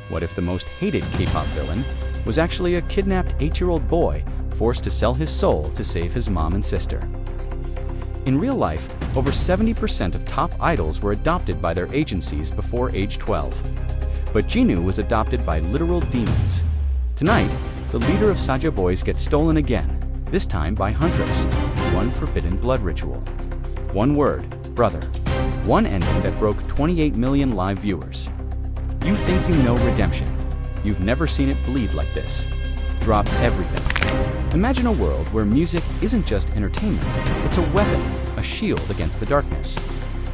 What if the most hated K-pop villain was actually a kidnapped 8-year-old boy forced to sell his soul to save his mom and sister? In real life, over 70% of top idols were adopted by their agencies before age 12. But Jinu was adopted by literal demons. Tonight, the leader of Saja Boys gets stolen again, this time by Huntrix, one forbidden blood ritual. One word, brother. One ending that broke 28 million live viewers. You think you know redemption. You've never seen it bleed like this. Drop everything. Imagine a world where music isn't just entertainment, it's a weapon, a shield against the darkness.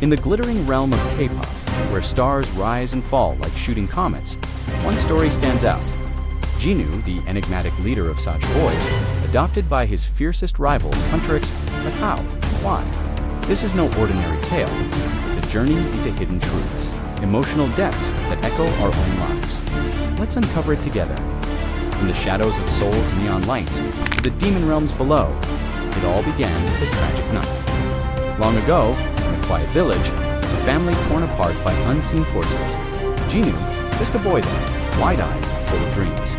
In the glittering realm of K-pop, where stars rise and fall like shooting comets, one story stands out. Jinu, the enigmatic leader of Saja Boys, adopted by his fiercest rivals, Huntrix. But how? Why? This is no ordinary tale. It's a journey into hidden truths, emotional depths that echo our own lives. Let's uncover it together. From the shadows of Seoul's neon lights to the demon realms below, it all began with a tragic night. Long ago, in a quiet village, a family torn apart by unseen forces. Jinu, just a boy then, wide-eyed, full of dreams.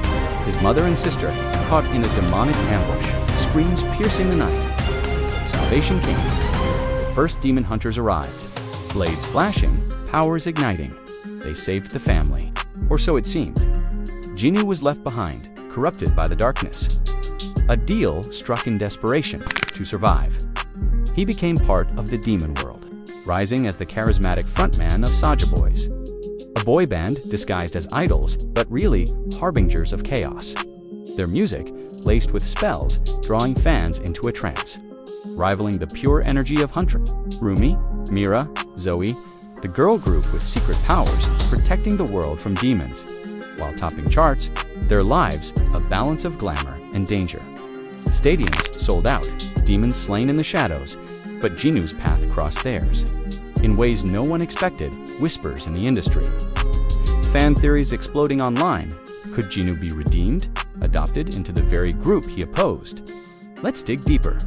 His mother and sister caught in a demonic ambush, screams piercing the night. But salvation came. The first demon hunters arrived. Blades flashing, powers igniting. They saved the family, or so it seemed. Jinu was left behind, corrupted by the darkness. A deal struck in desperation to survive. He became part of the demon world, rising as the charismatic frontman of Saja Boys. A boy band disguised as idols, but really harbingers of chaos. Their music, laced with spells, drawing fans into a trance. Rivaling the pure energy of Huntrix, Rumi, Mira, Zoey, the girl group with secret powers protecting the world from demons. While topping charts, their lives a balance of glamour and danger. Stadiums sold out, demons slain in the shadows, but Jinu's path crossed theirs. In ways no one expected, whispers in the industry. Fan theories exploding online. Could Jinu be redeemed, adopted into the very group he opposed? Let's dig deeper.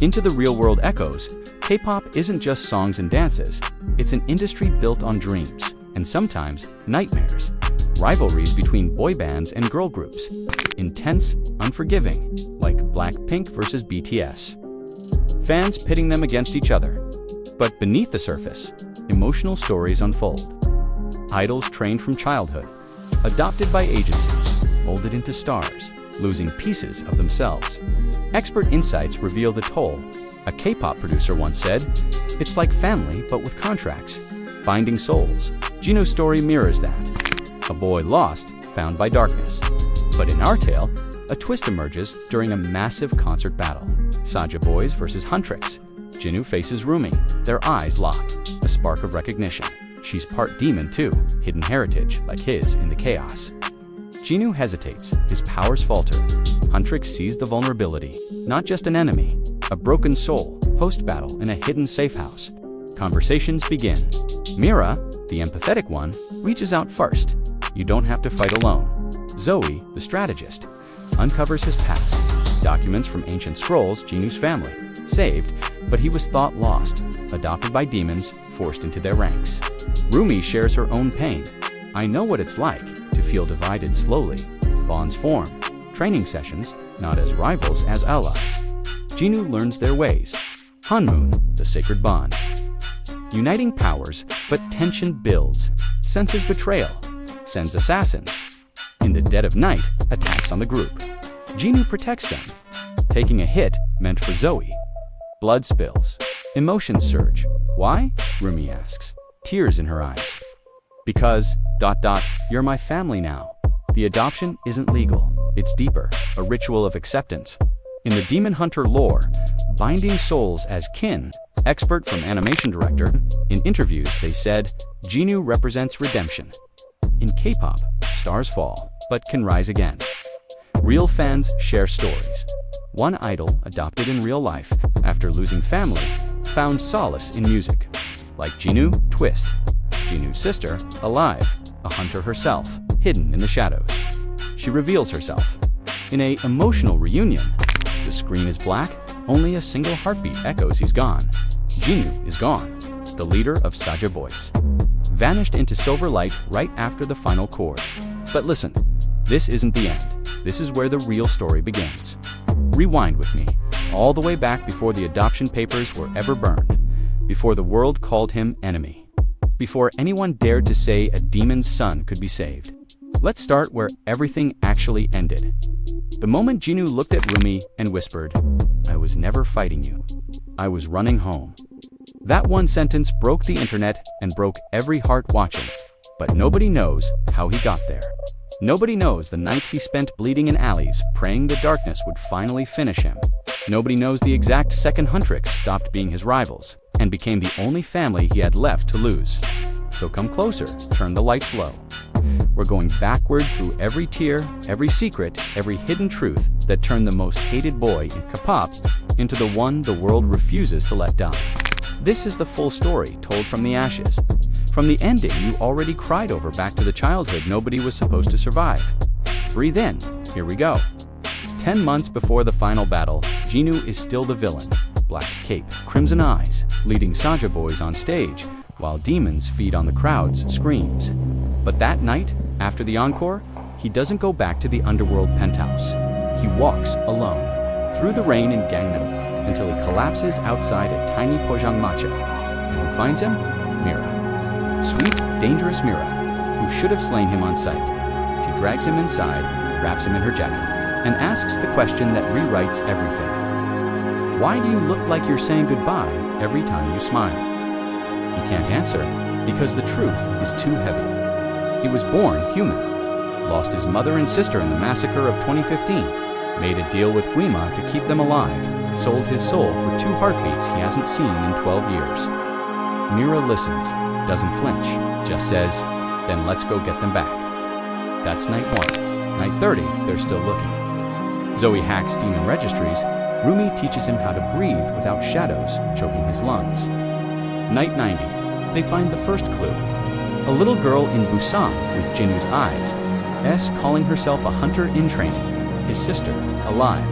Into the real-world echoes, K-pop isn't just songs and dances. It's an industry built on dreams, and sometimes nightmares. Rivalries between boy bands and girl groups. Intense, unforgiving, like Blackpink versus BTS. Fans pitting them against each other. But beneath the surface, emotional stories unfold. Idols trained from childhood, adopted by agencies, molded into stars, losing pieces of themselves. Expert insights reveal the toll. A K-pop producer once said, "It's like family, but with contracts, binding souls." Jinu's story mirrors that. A boy lost, found by darkness. But in our tale, a twist emerges during a massive concert battle. Saja Boys versus Huntrix. Jinu faces Rumi, their eyes locked, a spark of recognition. She's part demon too, hidden heritage like his in the chaos. Jinu hesitates, his powers falter. Huntrix sees the vulnerability, not just an enemy, a broken soul, post-battle in a hidden safe house. Conversations begin. Mira, the empathetic one, reaches out first. You don't have to fight alone. Zoey, the strategist, uncovers his past. Documents from ancient scrolls, Jinu's family. Saved, but he was thought lost, adopted by demons, forced into their ranks. Rumi shares her own pain. I know what it's like to feel divided slowly. Bonds form. Training sessions, not as rivals, as allies. Jinu learns their ways. Hanmoon, the sacred bond. Uniting powers, but tension builds. Senses betrayal. Sends assassins. In the dead of night, attacks on the group. Jinu protects them. Taking a hit meant for Zoey. Blood spills. Emotions surge. Why? Rumi asks. Tears in her eyes. Because, you're my family now. The adoption isn't legal. It's deeper, a ritual of acceptance. In the Demon Hunter lore, binding souls as kin, expert from animation director, in interviews they said, Jinu represents redemption. In K-pop, stars fall, but can rise again. Real fans share stories. One idol, adopted in real life, after losing family, found solace in music. Like Jinu, twist. Jinu's sister, alive, a hunter herself, hidden in the shadows. She reveals herself. In an emotional reunion, the screen is black, only a single heartbeat echoes he's gone. Jinu is gone, the leader of Saja Boys. Vanished into silver light right after the final chord. But listen, this isn't the end. This is where the real story begins. Rewind with me, all the way back before the adoption papers were ever burned, before the world called him enemy, before anyone dared to say a demon's son could be saved. Let's start where everything actually ended. The moment Jinu looked at Rumi and whispered, "I was never fighting you. I was running home." That one sentence broke the internet and broke every heart watching. But nobody knows how he got there. Nobody knows the nights he spent bleeding in alleys, praying the darkness would finally finish him. Nobody knows the exact second Huntrix stopped being his rivals and became the only family he had left to lose. So come closer, turn the lights low. We're going backward through every tear, every secret, every hidden truth that turned the most hated boy in K-pop into the one the world refuses to let die. This is the full story told from the ashes. From the ending you already cried over back to the childhood nobody was supposed to survive. Breathe in, here we go. 10 months before the final battle, Jinu is still the villain. Black cape, crimson eyes, leading Saja Boys on stage, while demons feed on the crowd's screams. But that night, after the encore, he doesn't go back to the underworld penthouse. He walks alone, through the rain in Gangnam, until he collapses outside a tiny Pojangmacha. And who finds him? Mira. Sweet, dangerous Mira, who should have slain him on sight. She drags him inside, wraps him in her jacket, and asks the question that rewrites everything. Why do you look like you're saying goodbye every time you smile? He can't answer, because the truth is too heavy. He was born human, lost his mother and sister in the massacre of 2015, made a deal with Guima to keep them alive, sold his soul for 2 heartbeats he hasn't seen in 12 years. Mira listens, doesn't flinch, just says, "Then let's go get them back." That's night 1. Night 30, they're still looking. Zoey hacks demon registries. Rumi teaches him how to breathe without shadows choking his lungs. Night 90, they find the first clue. A little girl in Busan with Jinu's eyes, calling herself a hunter in training, his sister, alive,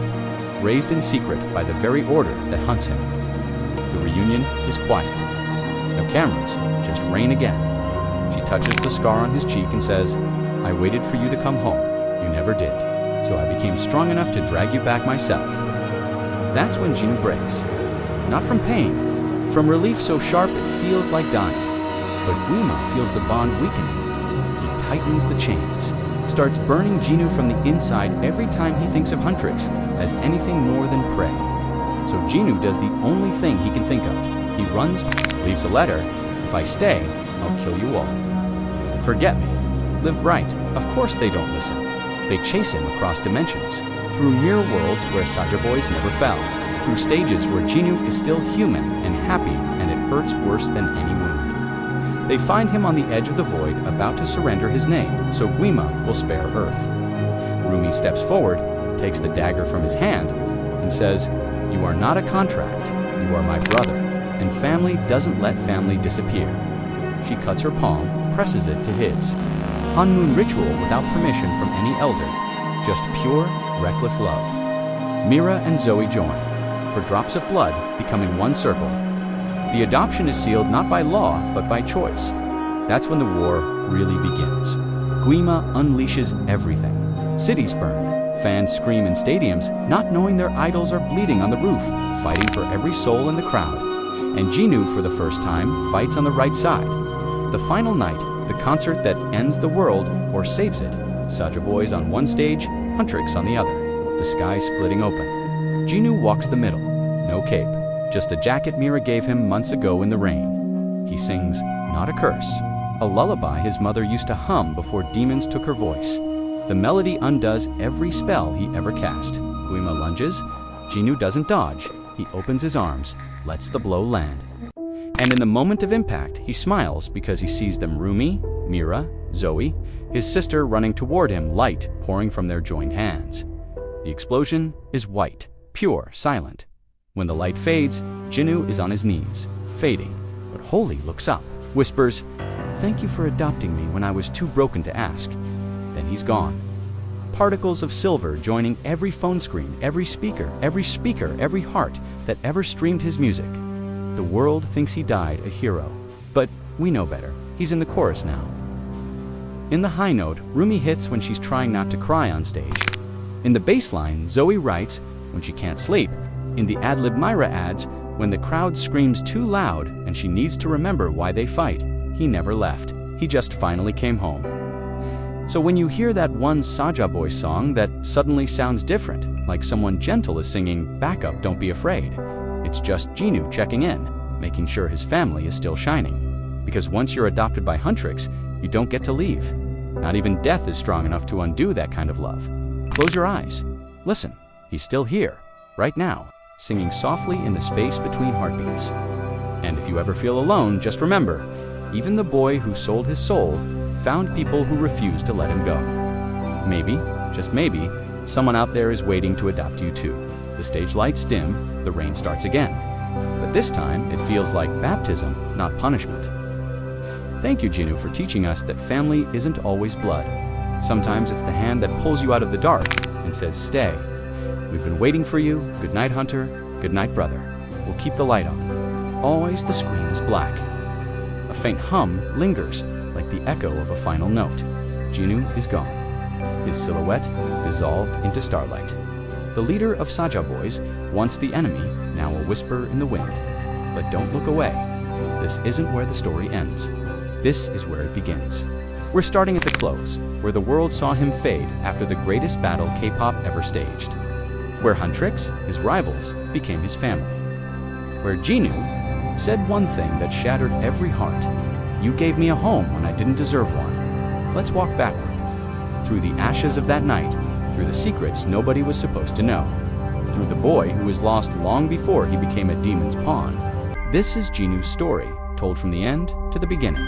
raised in secret by the very order that hunts him. The reunion is quiet. No cameras, just rain again. She touches the scar on his cheek and says, "I waited for you to come home. You never did. So I became strong enough to drag you back myself." That's when Jinu breaks. Not from pain, from relief so sharp it feels like dying. But Guima feels the bond weakening. He tightens the chains, starts burning Jinu from the inside every time he thinks of Huntrix as anything more than prey. So Jinu does the only thing he can think of. He runs, leaves a letter. "If I stay, I'll kill you all. Forget me. Live bright." Of course they don't listen. They chase him across dimensions, through mirror worlds where Saja Boys never fell, through stages where Jinu is still human and happy and it hurts worse than any wound. They find him on the edge of the void, about to surrender his name, so Guima will spare Earth. Rumi steps forward, takes the dagger from his hand, and says, "You are not a contract, you are my brother, and family doesn't let family disappear." She cuts her palm, presses it to his. Honeymoon ritual without permission from any elder, just pure, reckless love. Mira and Zoey join, for drops of blood becoming one circle. The adoption is sealed not by law, but by choice. That's when the war really begins. Guima unleashes everything. Cities burn, fans scream in stadiums, not knowing their idols are bleeding on the roof, fighting for every soul in the crowd. And Jinu, for the first time, fights on the right side. The final night, the concert that ends the world or saves it. Saja Boys on one stage, Huntrix on the other, the sky splitting open. Jinu walks the middle, no cape, just the jacket Mira gave him months ago in the rain. He sings, not a curse, a lullaby his mother used to hum before demons took her voice. The melody undoes every spell he ever cast. Guima lunges, Jinu doesn't dodge, he opens his arms, lets the blow land. And in the moment of impact, he smiles because he sees them Rumi, Mira, Zoey, his sister running toward him, light pouring from their joined hands. The explosion is white, pure, silent. When the light fades, Jinu is on his knees, fading, but Holy looks up, whispers, "Thank you for adopting me when I was too broken to ask." Then he's gone. Particles of silver joining every phone screen, every speaker, every heart that ever streamed his music. The world thinks he died a hero, but we know better. He's in the chorus now. In the high note, Rumi hits when she's trying not to cry on stage. In the bass line, Zoey writes when she can't sleep. In the ad-lib, Mira adds when the crowd screams too loud and she needs to remember why they fight. He never left. He just finally came home. So when you hear that one Saja Boys song that suddenly sounds different, like someone gentle is singing, "Back up, don't be afraid," it's just Jinu checking in, making sure his family is still shining. Because once you're adopted by Huntrix, you don't get to leave. Not even death is strong enough to undo that kind of love. Close your eyes. Listen, he's still here, right now, singing softly in the space between heartbeats. And if you ever feel alone, just remember, even the boy who sold his soul found people who refused to let him go. Maybe, just maybe, someone out there is waiting to adopt you too. The stage lights dim, the rain starts again. But this time, it feels like baptism, not punishment. Thank you, Jinu, for teaching us that family isn't always blood. Sometimes it's the hand that pulls you out of the dark and says, "Stay. We've been waiting for you. Good night, Hunter. Good night, brother. We'll keep the light on." Always the screen is black. A faint hum lingers, like the echo of a final note. Jinu is gone. His silhouette dissolved into starlight. The leader of Saja Boys, once the enemy, now a whisper in the wind. But don't look away. This isn't where the story ends. This is where it begins. We're starting at the close, where the world saw him fade after the greatest battle K-pop ever staged. Where Huntrix, his rivals, became his family. Where Jinu said one thing that shattered every heart. "You gave me a home when I didn't deserve one." Let's walk backward. Through the ashes of that night, through the secrets nobody was supposed to know, through the boy who was lost long before he became a demon's pawn. This is Jinu's story, told from the end to the beginning.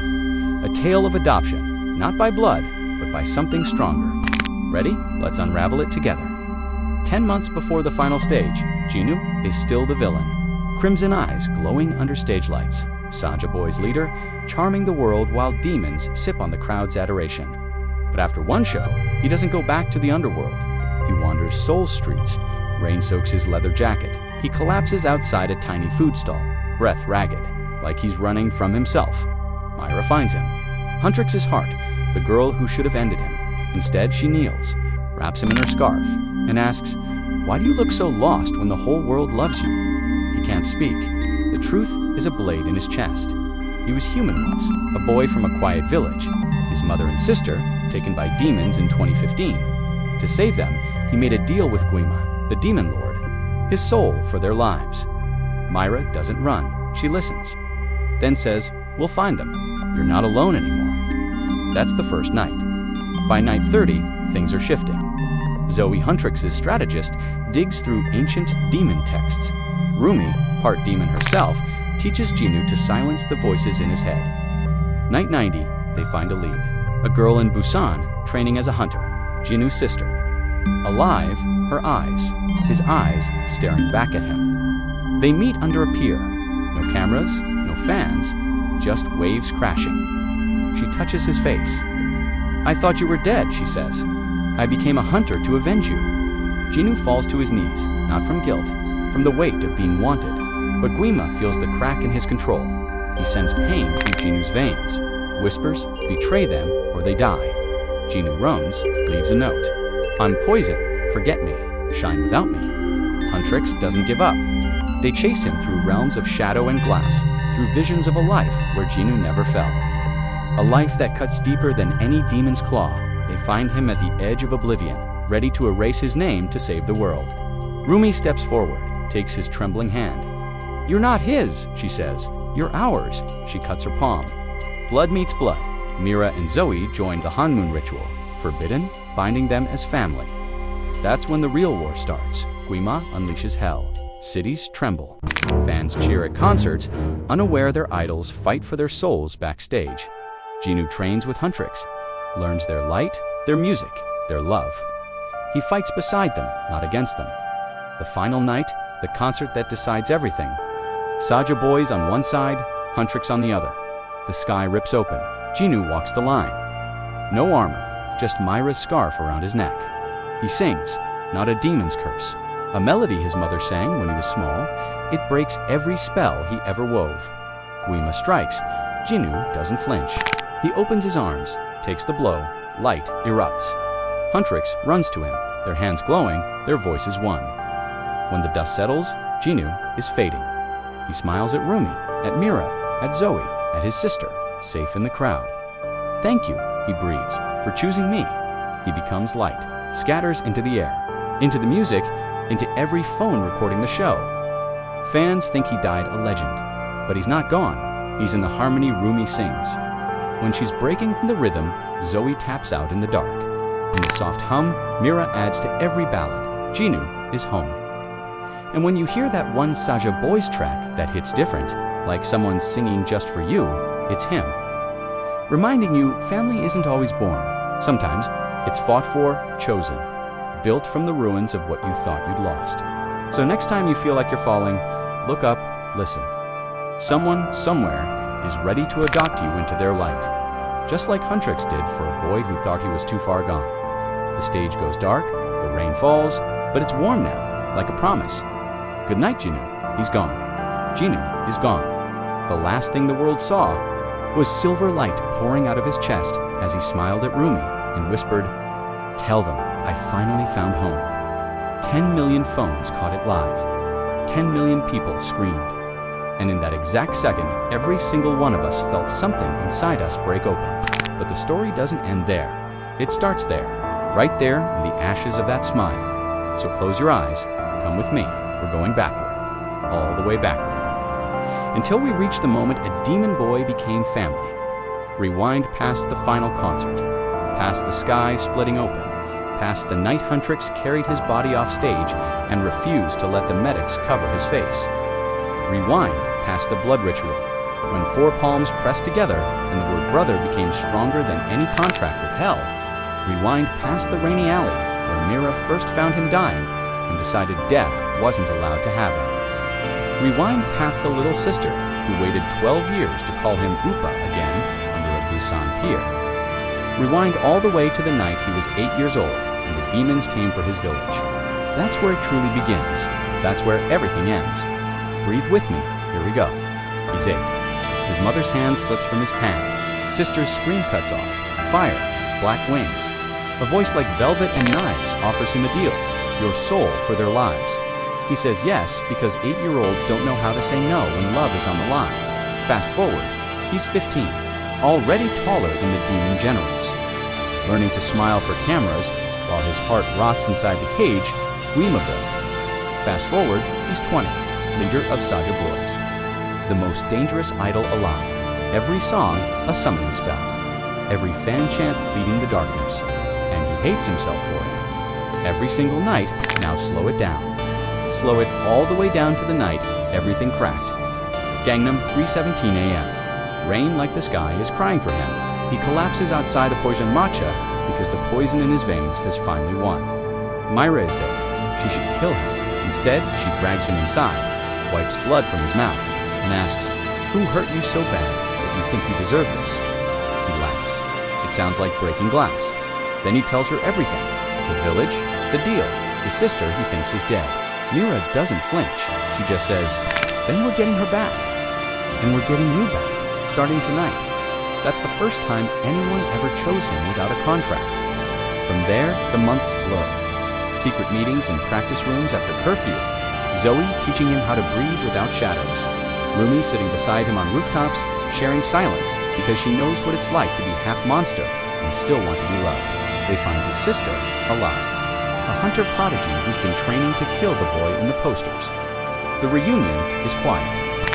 A tale of adoption, not by blood, but by something stronger. Ready? Let's unravel it together. 10 months before the final stage, Jinu is still the villain. Crimson eyes glowing under stage lights. Saja Boys leader, charming the world while demons sip on the crowd's adoration. But after one show, he doesn't go back to the underworld. He wanders Seoul streets. Rain soaks his leather jacket. He collapses outside a tiny food stall, breath ragged, like he's running from himself. Mira finds him. Huntrix's heart, the girl who should have ended him. Instead, she kneels, wraps him in her scarf, and asks, "Why do you look so lost when the whole world loves you?" He can't speak. The truth is a blade in his chest. He was human once, a boy from a quiet village. His mother and sister, taken by demons in 2015. To save them, he made a deal with Guima, the demon lord, his soul for their lives. Mira doesn't run, she listens. Then says, "We'll find them. You're not alone anymore." That's the first night. By night 30, things are shifting. Zoey, Huntrix's strategist, digs through ancient demon texts. Rumi, part demon herself, teaches Jinu to silence the voices in his head. Night 90, they find a lead. A girl in Busan, training as a hunter, Jinu's sister. Alive, her eyes, his eyes staring back at him. They meet under a pier. No cameras, no fans, just waves crashing. She touches his face. "I thought you were dead," she says. "I became a hunter to avenge you." Jinu falls to his knees, not from guilt, from the weight of being wanted. But Guima feels the crack in his control. He sends pain through Jinu's veins. Whispers, "Betray them or they die." Jinu runs, leaves a note. "I'm poison, forget me, shine without me." Huntrix doesn't give up. They chase him through realms of shadow and glass, through visions of a life where Jinu never fell. A life that cuts deeper than any demon's claw. They find him at the edge of oblivion, ready to erase his name to save the world. Rumi steps forward, takes his trembling hand. "You're not his," she says. "You're ours." She cuts her palm. Blood meets blood. Mira and Zoey join the honeymoon ritual, forbidden, binding them as family. That's when the real war starts. Guima unleashes hell. Cities tremble. Fans cheer at concerts, unaware their idols fight for their souls backstage. Jinu trains with Huntrix, learns their light, their music, their love. He fights beside them, not against them. The final night, the concert that decides everything. Saja Boys on one side, Huntrix on the other. The sky rips open. Jinu walks the line. No armor, just Mira's scarf around his neck. He sings, not a demon's curse. A melody his mother sang when he was small. It breaks every spell he ever wove. Guima strikes. Jinu doesn't flinch. He opens his arms, takes the blow, light erupts. Huntrix runs to him, their hands glowing, their voices one. When the dust settles, Jinu is fading. He smiles at Rumi, at Mira, at Zoey, at his sister, safe in the crowd. "Thank you," he breathes, "for choosing me." He becomes light, scatters into the air, into the music, into every phone recording the show. Fans think he died a legend, but he's not gone. He's in the harmony Rumi sings. When she's breaking the rhythm, Zoey taps out in the dark. In the soft hum, Mira adds to every ballad. Jinu is home. And when you hear that one Saja Boys track that hits different, like someone singing just for you, it's him. Reminding you, family isn't always born. Sometimes it's fought for, chosen, built from the ruins of what you thought you'd lost. So next time you feel like you're falling, look up, listen. Someone, somewhere, is ready to adopt you into their light. Just like Huntrix did for a boy who thought he was too far gone. The stage goes dark, the rain falls, but it's warm now, like a promise. Good night, Jinu. He's gone. Jinu is gone. The last thing the world saw was silver light pouring out of his chest as he smiled at Rumi and whispered, "Tell them I finally found home." 10 million phones caught it live. 10 million people screamed. And in that exact second, every single one of us felt something inside us break open. But the story doesn't end there. It starts there, right there in the ashes of that smile. So close your eyes, come with me, we're going backward, all the way backward. Until we reach the moment a demon boy became family. Rewind past the final concert, past the sky splitting open, past the night Huntrix carried his body off stage and refused to let the medics cover his face. Rewind past the blood ritual, when four palms pressed together and the word brother became stronger than any contract with hell. Rewind past the rainy alley, where Mira first found him dying and decided death wasn't allowed to have him. Rewind past the little sister, who waited 12 years to call him Upa again under a Busan pier. Rewind all the way to the night he was 8 years old and the demons came for his village. That's where it truly begins. That's where everything ends. Breathe with me. Here we go. He's 8. His mother's hand slips from his pan. Sister's scream cuts off. Fire. Black wings. A voice like velvet and knives offers him a deal. Your soul for their lives. He says yes because 8-year-olds don't know how to say no when love is on the line. Fast forward. He's 15. Already taller than the demon generals. Learning to smile for cameras while his heart rots inside the cage, dream of them. Fast forward. He's 20. Leader of Saja Boys. The most dangerous idol alive. Every song, a summoning spell. Every fan chant feeding the darkness. And he hates himself for it. Every single night, now slow it down. Slow it all the way down to the night, everything cracked. Gangnam, 3:17 a.m. Rain like the sky is crying for him. He collapses outside a poison matcha because the poison in his veins has finally won. Mira is there. She should kill him. Instead, she drags him inside, wipes blood from his mouth, and asks, "Who hurt you so bad that you think you deserve this?" He laughs. It sounds like breaking glass. Then he tells her everything. The village, the deal, the sister he thinks is dead. Mira doesn't flinch. She just says, "Then we're getting her back. And we're getting you back, starting tonight." That's the first time anyone ever chose him without a contract. From there, the months blur. Secret meetings in practice rooms after curfew. Zoey teaching him how to breathe without shadows. Rumi sitting beside him on rooftops, sharing silence because she knows what it's like to be half monster and still want to be loved. They find his sister alive. A hunter prodigy who's been training to kill the boy in the posters. The reunion is quiet.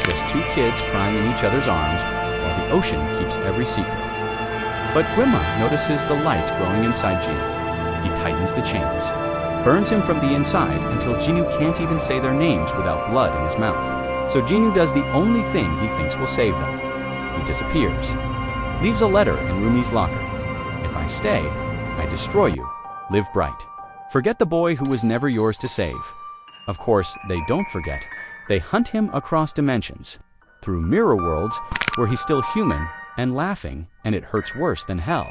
Just two kids crying in each other's arms while the ocean keeps every secret. But Grima notices the light growing inside Jinu. He tightens the chains. Burns him from the inside until Jinu can't even say their names without blood in his mouth. So Jinu does the only thing he thinks will save them. He disappears. Leaves a letter in Rumi's locker. "If I stay, I destroy you. Live bright." Forget the boy who was never yours to save. Of course, they don't forget. They hunt him across dimensions. Through mirror worlds where he's still human and laughing, and it hurts worse than hell.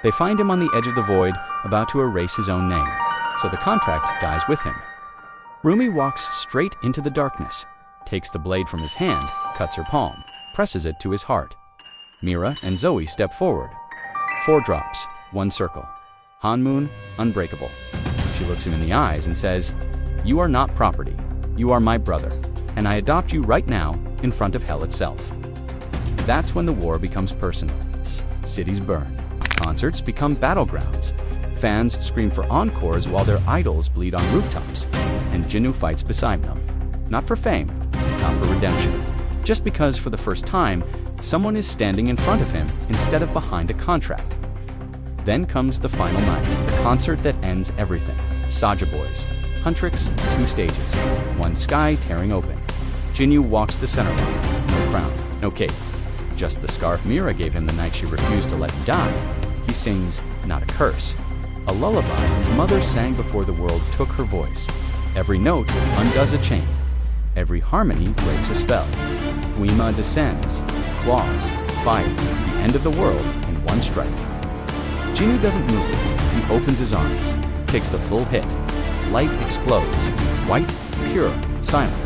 They find him on the edge of the void, about to erase his own name. So the contract dies with him. Rumi walks straight into the darkness, takes the blade from his hand, cuts her palm, presses it to his heart. Mira and Zoey step forward. 4 drops, 1 circle. Hanmoon, unbreakable. She looks him in the eyes and says, "You are not property. You are my brother, and I adopt you right now in front of hell itself." That's when the war becomes personal. Cities burn. Concerts become battlegrounds. Fans scream for encores while their idols bleed on rooftops, and Jinu fights beside them. Not for fame, not for redemption. Just because for the first time, someone is standing in front of him instead of behind a contract. Then comes the final night, the concert that ends everything. Saja Boys. Huntrix, 2 stages. 1 sky tearing open. Jinu walks the center line. No crown, no cape. Just the scarf Mira gave him the night she refused to let him die. He sings, not a curse. A lullaby his mother sang before the world took her voice. Every note undoes a chain. Every harmony breaks a spell. Guima descends. Claws, fire, the end of the world in 1 strike. Jinu doesn't move. He opens his arms, takes the full hit. Light explodes. White, pure, silent.